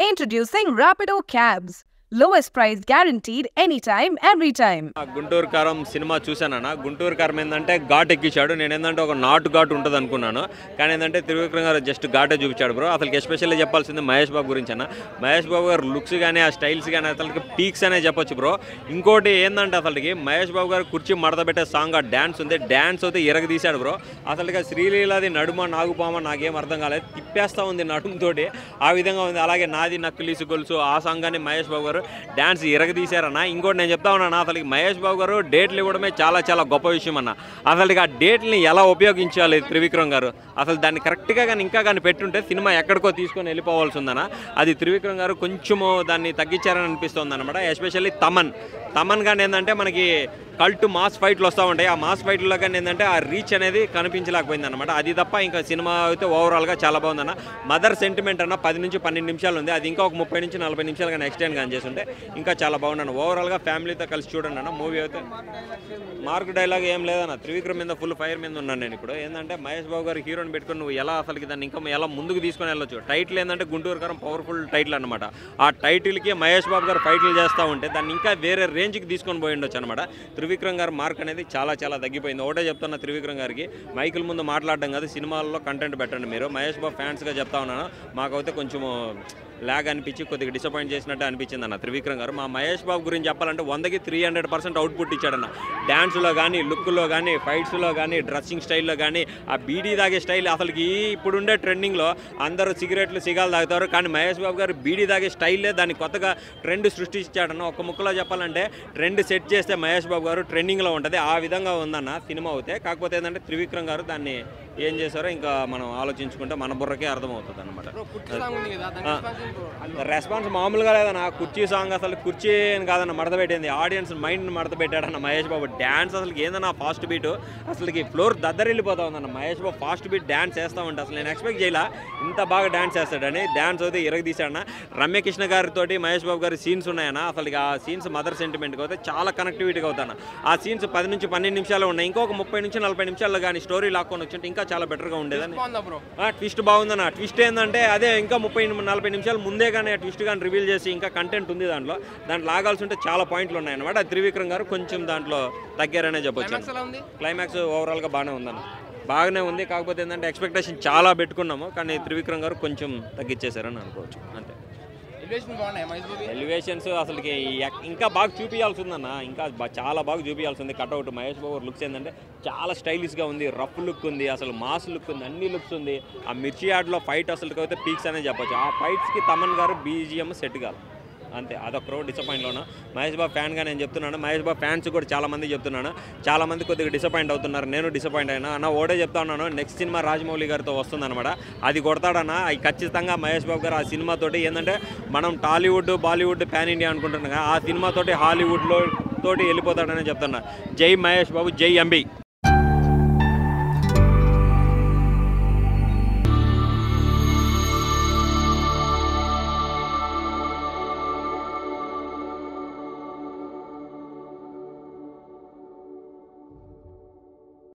Introducing Rapido Cabs. Lowest price guaranteed anytime, every time. Guntur కారం cinema చూశానన్న. Guntur కారం ఏంటంటే ఘాట్ ఎక్కించాడు. నేను ఏంటంటే ఒక నాటు ఘాట్ ఉంటుంది అనుకున్నాను, కానీ ఏంటంటే త్రివిక్రమ్ గారు జస్ట్ ఘాటే చూపించాడు బ్రో. అసలు ఎస్పెషల్లీ చెప్పాల్సింది మహేష్ బాబు గురించి అన్న. మహేష్ బాబు గారు లుక్స్ కానీ ఆ స్టైల్స్ కానీ అసలుకి పీక్స్ అనే చెప్పొచ్చు బ్రో. ఇంకోటి ఏంటంటే అసలుకి మహేష్ బాబు గారు కుర్చీ మడత పెట్టే సాంగ్ ఆ డ్యాన్స్ ఉంది, డ్యాన్స్ అయితే తీశాడు బ్రో. అసలుగా శ్రీలీలాది నడుమ నాగుపామ నాకేం అర్థం కాలేదు, తిప్పేస్తూ ఉంది నడుముతోటి, ఆ విధంగా ఉంది. అలాగే నాది నక్కిలీసు గొలుసు ఆ సాంగ్ కానీ మహేష్ బాబు గారు డ్యాన్స్ తీశారన్న. ఇంకోటి నేను చెప్తా ఉన్నాను, అసలు మహేష్ బాబు గారు డేట్లు ఇవ్వడమే చాలా చాలా గొప్ప విషయం అన్న. అసలు ఆ డేట్ని ఎలా ఉపయోగించాలి త్రివిక్రమ్ గారు, అసలు దాన్ని కరెక్ట్గా కానీ ఇంకా కానీ పెట్టుంటే సినిమా ఎక్కడికో తీసుకొని వెళ్ళిపోవాల్సి ఉందన్న. అది త్రివిక్రమ్ గారు కొంచెము దాన్ని తగ్గించారని అనిపిస్తుంది అనమాట. ఎస్పెషల్లీ తమన్ కానీ ఏంటంటే మనకి కల్ట్ మాస్ ఫైట్లు వస్తూ ఉంటాయి, ఆ మాస్ ఫైట్లో కానీ ఏంటంటే ఆ రీచ్ అనేది కనిపించలేకపోయింది అనమాట. అది తప్ప ఇంకా సినిమా అయితే ఓవరాల్గా చాలా బాగుందన్న. మదర్ సెంటిమెంట్ అన్న 10 నుంచి 12 నిమిషాలు ఉంది, అది ఇంకా ఒక 30 నుంచి 40 నిమిషాలు కానీ ఎక్స్టెండ్ కానీ చేస్తుంటే ఇంకా చాలా బాగుందన్న. ఓవరాల్గా ఫ్యామిలీతో కలిసి చూడండి అన్న మూవీ అయితే. మార్క్ డైలాగ్ ఏం లేదన్న, త్రివిక్రమ్ మీద ఫుల్ ఫైర్ మీద ఉన్నాను నేను ఇప్పుడు. ఏంటంటే మహేష్ బాబు గారు హీరోని పెట్టుకుని నువ్వు ఎలా అసలుకి దాన్ని ఇంకా ఎలా ముందుకు తీసుకొని వెళ్ళొచ్చు. టైటిల్ ఏంటంటే గుంటూరు కారం పవర్ఫుల్ టైటిల్ అనమాట. ఆ టైటిల్కి మహేష్ బాబు గారు ఫైట్లు చేస్తూ ఉంటే దాన్ని ఇంకా వేరే రేంజ్కి తీసుకొని పోయి ఉండొచ్చు అనమాట. త్రివిక్రమ్ గారు మార్క్ అనేది చాలా చాలా తగ్గిపోయింది. ఒకటే చెప్తున్నా త్రివిక్రమ్ గారికి, మైకుల ముందు మాట్లాడడం కాదు, సినిమాల్లో కంటెంట్ పెట్టండి మీరు. మహేష్ బాబు ఫ్యాన్స్గా చెప్తా ఉన్నాను, మాకైతే కొంచెము లాగ్ అనిపించి కొద్దిగా డిసప్పాయింట్ చేసినట్టు అనిపించింది అన్న త్రివిక్రమ్ గారు. మా మహేష్ బాబు గురించి చెప్పాలంటే 100కి 300% అవుట్పుట్ ఇచ్చాడన్న. డ్యాన్స్లో కానీ, లుక్లో కానీ, ఫైట్స్లో కానీ, డ్రెస్సింగ్ స్టైల్లో కానీ, ఆ బీడీ తాగే స్టైల్ అసలుకి ఇప్పుడుండే ట్రెండింగ్లో అందరూ సిగరెట్లు సిగాలు తాగుతారు, కానీ మహేష్ బాబు గారు బీడీ తాగే స్టైల్లే దాన్ని కొత్తగా ట్రెండ్ సృష్టించాడన్న. ఒక ముక్కలో చెప్పాలంటే ట్రెండ్ సెట్ చేస్తే మహేష్ బాబు గారు ట్రెండింగ్లో ఉంటుంది, ఆ విధంగా ఉందన్న సినిమా అవుతే. కాకపోతే ఏంటంటే త్రివిక్రమ్ గారు దాన్ని ఏం చేశారో ఇంకా మనం ఆలోచించుకుంటే మన బుర్రకే అర్థమవుతుంది అనమాట. రెస్పాన్స్ మామూలుగా లేదన్న. కుర్చీ సాంగ్ అసలు కుర్చీ అని కాదన్న మడత పెట్టింది, ఆడియన్స్ మైండ్ మడత పెట్టాడన్న మహేష్ బాబు. డ్యాన్స్ అసలు ఏందన్న ఫాస్ట్ బీట్, అసలుకి ఫ్లోర్ దద్దరిల్లిపోతా ఉందన్న. Mahesh Babu fast beat dance చేస్తూ ఉంటే అసలు నేను ఎక్స్పెక్ట్ చేయలే ఇంత బాగా డ్యాన్స్ చేస్తాడని. డ్యాన్స్ అయితే తీశాడన్న. రమ్యకృష్ణ గారితో మహేష్ బాబు గారి సీన్స్ ఉన్నాయన్న. అసలు ఆ సీన్స్ మదర్ సెంటిమెంట్కి అయితే చాలా కనెక్టివిటీగా అవుతాను. ఆ సీన్స్ 10 నుంచి 12 నిమిషాలు ఉన్నాయి, ఇంకొక 30 నుంచి 40 నిమిషాల్లో కానీ స్టోరీ లాక్కొని వచ్చింటే ఇంకా చాలా బెటర్గా ఉండేదని. ట్విస్ట్ బాగుందన్న. ట్విస్ట్ ఏంటంటే అదే ఇంకా 30-40 నిమిషాలు ముందే కానీ ఆ ట్విస్ట్ కానీ రివీల్ చేసి ఇంకా కంటెంట్ ఉంది దాంట్లో లాగాల్సి ఉంటే చాలా పాయింట్లు ఉన్నాయన్నమాట. త్రివిక్రమ్ గారు కొంచెం దాంట్లో తగ్గారనే చెప్పొచ్చు. క్లైమాక్స్ ఓవరాల్గా బాగానే ఉందన్న, బాగానే ఉంది. కాకపోతే ఏంటంటే ఎక్స్పెక్టేషన్ చాలా పెట్టుకున్నాము, కానీ త్రివిక్రమ్ గారు కొంచెం తగ్గించేశారని అనుకోవచ్చు అంతే. ఎలివేషన్స్ అసలుకి ఇంకా బాగా చూపించాల్సి ఉందన్న, ఇంకా చాలా బాగా చూపించాల్సి ఉంది. కట్అవుట్ మహేష్ బాబు లుక్స్ ఏంటంటే చాలా స్టైలిష్గా ఉంది, రఫ్ లుక్ ఉంది, అసలు మాస్ లుక్ ఉంది, అన్ని లుక్స్ ఉంది. ఆ మిర్చి యాడ్లో ఫైట్ అసలు అయితే పీక్స్ అనే చెప్పొచ్చు. ఆ ఫైట్స్కి తమన్ గారు బీజిఎం సెట్ కాదు అంతే, అదొక డిసప్పాయింట్లోనా. మహేష్ బాబు ఫ్యాన్గా నేను చెప్తున్నాను, మహేష్ బాబు ఫ్యాన్స్ కూడా చాలామంది చెప్తున్నాను, చాలామంది కొద్దిగా డిసప్పాయింట్ అవుతున్నారు, నేను డిసప్పాయింట్ అయినా అన్న. ఓడే చెప్తా ఉన్నాను, నెక్స్ట్ సినిమా రాజమౌళి గారితో వస్తుందన్నమాట, అది కొడతాడన్న. అది ఖచ్చితంగా మహేష్ బాబు గారు ఆ సినిమాతోటి ఏంటంటే మనం టాలీవుడ్ బాలీవుడ్ ప్యాన్ ఇండియా అనుకుంటున్నాం, ఆ సినిమాతోటి హాలీవుడ్లో తోటి వెళ్ళిపోతాడని చెప్తున్నా. జై మహేష్ బాబు, జై ఎంబీ.